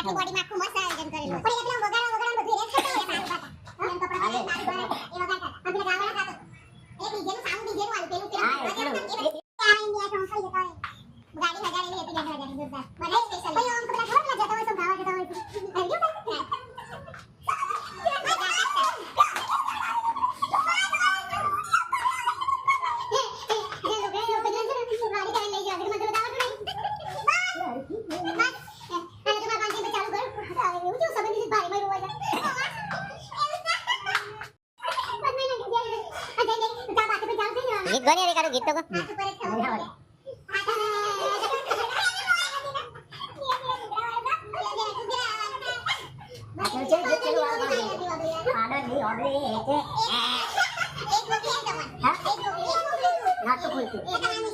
આખી બોડી માં આખું મસ્ત આયોજન કરેલું પણ એ પેલા વગાડવા બધું રેસ કરતા હોય સારું પાતા એમ કપડા એ વગાડતા આ પેલા ગાવાના ગાતો એ ડીજે નું સાઉન્ડ ડીજે નું આલું પેલું આ ઇન્ડિયા સોંગ કઈ જતા હોય ગાડી હજારેલી હતી ગાડી જોરદાર મને સ્પેશિયલ ભાઈ આમ કપડા ખબર જતા હોય તો ગાવા જતા હોય ગીત ગણી રે કારો ગીત તો કો એક